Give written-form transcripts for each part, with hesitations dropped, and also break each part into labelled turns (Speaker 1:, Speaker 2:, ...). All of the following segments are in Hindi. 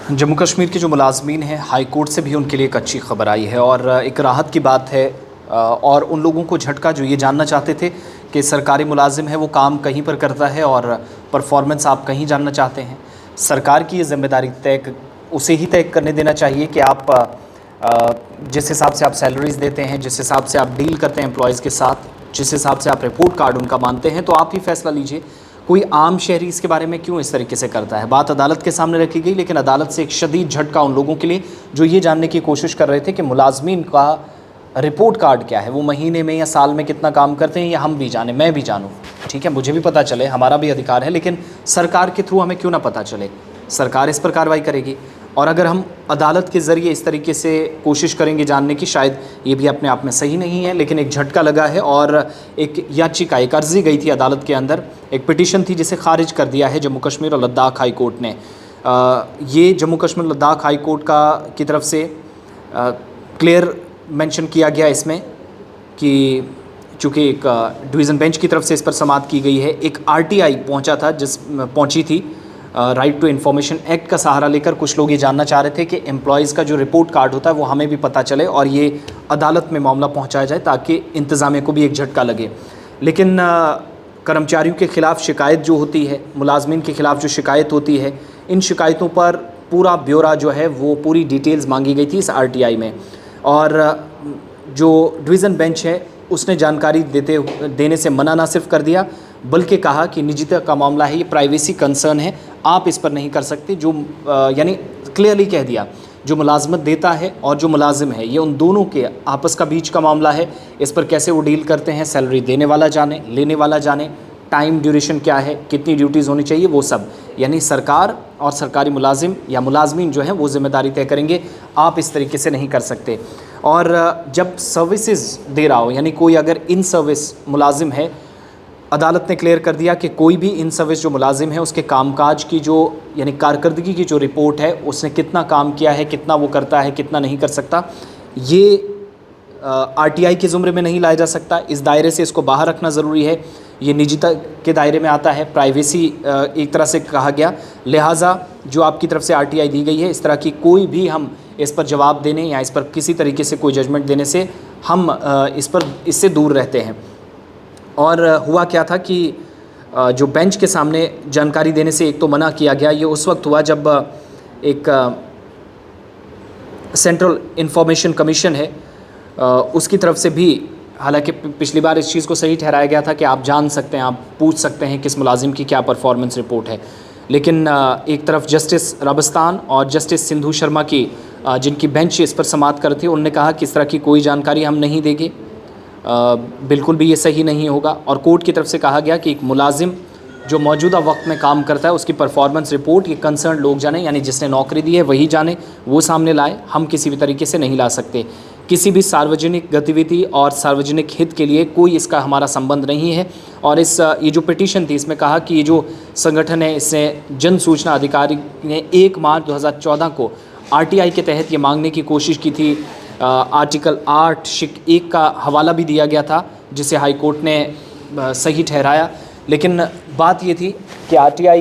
Speaker 1: जम्मू कश्मीर के जो मुलाजमीन हैं, हाई कोर्ट से भी उनके लिए एक अच्छी खबर आई है और एक राहत की बात है। और उन लोगों को झटका जो ये जानना चाहते थे कि सरकारी मुलाजिम है वो काम कहीं पर करता है और परफॉर्मेंस आप कहीं जानना चाहते हैं। सरकार की ये जिम्मेदारी उसे ही तय करने देना चाहिए कि आप जिस हिसाब से आप सैलरीज़ देते हैं, जिस हिसाब से आप डील करते हैं एम्प्लॉयज़ के साथ, जिस हिसाब से आप रिपोर्ट कार्ड उनका मानते हैं, तो आप ही फैसला लीजिए। कोई आम शहरी इसके बारे में क्यों इस तरीके से करता है। बात अदालत के सामने रखी गई, लेकिन अदालत से एक शदीद झटका उन लोगों के लिए जो ये जानने की कोशिश कर रहे थे कि मुलाजमीन का रिपोर्ट कार्ड क्या है, वो महीने में या साल में कितना काम करते हैं, या हम भी जाने, मैं भी जानूँ। ठीक है, मुझे भी पता चले, हमारा भी अधिकार है, लेकिन सरकार के थ्रू हमें क्यों ना पता चले। सरकार इस पर कार्रवाई करेगी और अगर हम अदालत के ज़रिए इस तरीके से कोशिश करेंगे जानने की, शायद ये भी अपने आप में सही नहीं है, लेकिन एक झटका लगा है और एक याचिका, एक अर्ज़ी गई थी अदालत के अंदर, एक पिटीशन थी जिसे खारिज कर दिया है जम्मू कश्मीर और लद्दाख हाई कोर्ट ने। ये जम्मू कश्मीर लद्दाख हाई कोर्ट की तरफ से क्लियर मेंशन किया गया इसमें कि चूँकि एक डिवीज़न बेंच की तरफ से इस पर समाअत की गई है। एक RTI पहुंची थी, राइट टू इन्फॉर्मेशन एक्ट का सहारा लेकर। कुछ लोग ये जानना चाह रहे थे कि एम्प्लॉयज़ का जो रिपोर्ट कार्ड होता है वो हमें भी पता चले और ये अदालत में मामला पहुंचाया जाए ताकि इंतज़ामिया को भी एक झटका लगे। लेकिन कर्मचारियों के ख़िलाफ़ शिकायत जो होती है, मुलाजमीन के ख़िलाफ़ जो शिकायत होती है, इन शिकायतों पर पूरा ब्यौरा जो है वो पूरी डिटेल्स मांगी गई थी इस RTI में। और जो डिवीज़न बेंच है उसने जानकारी देने से मना ना सिर्फ कर दिया, बल्कि कहा कि निजता का मामला है, ये प्राइवेसी कंसर्न है, आप इस पर नहीं कर सकते। जो यानी क्लियरली कह दिया, जो मुलाजमत देता है और जो मुलाजिम है, ये उन दोनों के आपस का बीच का मामला है। इस पर कैसे वो डील करते हैं, सैलरी देने वाला जाने, लेने वाला जाने, टाइम ड्यूरेशन क्या है, कितनी ड्यूटीज़ होनी चाहिए, वो सब यानी सरकार और सरकारी मुलाजिम या मुलाजमीन जो हैं वो ज़िम्मेदारी तय करेंगे। आप इस तरीके से नहीं कर सकते। और जब सर्विसेज दे रहा हो, यानी कोई अगर इन सर्विस मुलाजिम है, अदालत ने क्लियर कर दिया कि कोई भी इन सर्विस जो मुलाजिम है उसके कामकाज की जो यानी कारकर्दगी की जो रिपोर्ट है, उसने कितना काम किया है, कितना वो करता है, कितना नहीं कर सकता, ये RTI के ज़ुमरे में नहीं लाया जा सकता। इस दायरे से इसको बाहर रखना ज़रूरी है। ये निजता के दायरे में आता है, प्राइवेसी एक तरह से कहा गया। लिहाजा जो आपकी तरफ से RTI दी गई है, इस तरह की कोई भी हम इस पर जवाब देने या इस पर किसी तरीके से कोई जजमेंट देने से हम इससे दूर रहते हैं। और हुआ क्या था कि जो बेंच के सामने जानकारी देने से एक तो मना किया गया। ये उस वक्त हुआ जब एक सेंट्रल इंफॉर्मेशन कमीशन है, उसकी तरफ से भी, हालांकि पिछली बार इस चीज़ को सही ठहराया गया था कि आप जान सकते हैं, आप पूछ सकते हैं किस मुलाजिम की क्या परफॉर्मेंस रिपोर्ट है, लेकिन एक तरफ जस्टिस राबस्तान और जस्टिस सिंधु शर्मा की जिनकी बेंच इस पर समाअत कर थी, उन्होंने कहा कि इस तरह की कोई जानकारी हम नहीं देंगे, बिल्कुल भी ये सही नहीं होगा। और कोर्ट की तरफ से कहा गया कि एक मुलाजिम जो मौजूदा वक्त में काम करता है उसकी परफॉर्मेंस रिपोर्ट ये कंसर्न लोग जाने, यानी जिसने नौकरी दी है वही जाने, वो सामने लाए, हम किसी भी तरीके से नहीं ला सकते। किसी भी सार्वजनिक गतिविधि और सार्वजनिक हित के लिए कोई इसका हमारा संबंध नहीं है। और ये जो पिटीशन थी इसमें कहा कि ये जो संगठन है, इससे जन सूचना अधिकारी ने 1 मार्च 2014 को RTI के तहत ये मांगने की कोशिश की थी। आर्टिकल 8(1) का हवाला भी दिया गया था जिसे हाई कोर्ट ने सही ठहराया। लेकिन बात ये थी कि RTI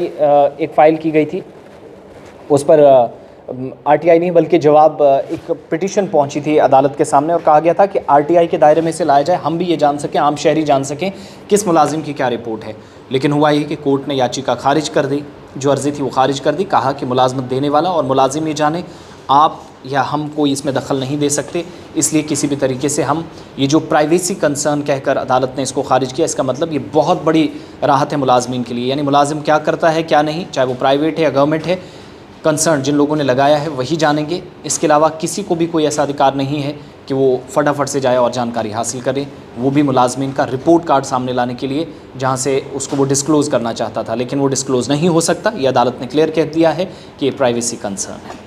Speaker 1: एक फ़ाइल की गई थी, उस पर RTI नहीं बल्कि जवाब एक पिटीशन पहुंची थी अदालत के सामने और कहा गया था कि RTI के दायरे में से लाया जाए, हम भी ये जान सकें, आम शहरी जान सकें किस मुलाजिम की क्या रिपोर्ट है। लेकिन हुआ ये कि कोर्ट ने याचिका खारिज कर दी, जो अर्ज़ी थी वो खारिज कर दी। कहा कि मुलाजमत देने वाला और मुलाजिम ये जाने, आप या हम कोई इसमें दखल नहीं दे सकते। इसलिए किसी भी तरीके से हम ये जो प्राइवेसी कंसर्न कहकर अदालत ने इसको खारिज किया, इसका मतलब ये बहुत बड़ी राहत है मुलाजमीन के लिए। यानी मुलाजिम क्या करता है क्या नहीं, चाहे वो प्राइवेट है या गवर्नमेंट है, कंसर्न जिन लोगों ने लगाया है वही जानेंगे। इसके अलावा किसी को भी कोई ऐसा अधिकार नहीं है कि वो फटाफट से जाए और जानकारी हासिल करे, वो भी मुलाजमीन का रिपोर्ट कार्ड सामने लाने के लिए, जहाँ से उसको वो डिस्क्लोज़ करना चाहता था, लेकिन वो डिस्क्लोज़ नहीं हो सकता। ये अदालत ने क्लियर कह दिया है कि ये प्राइवेसी कंसर्न है।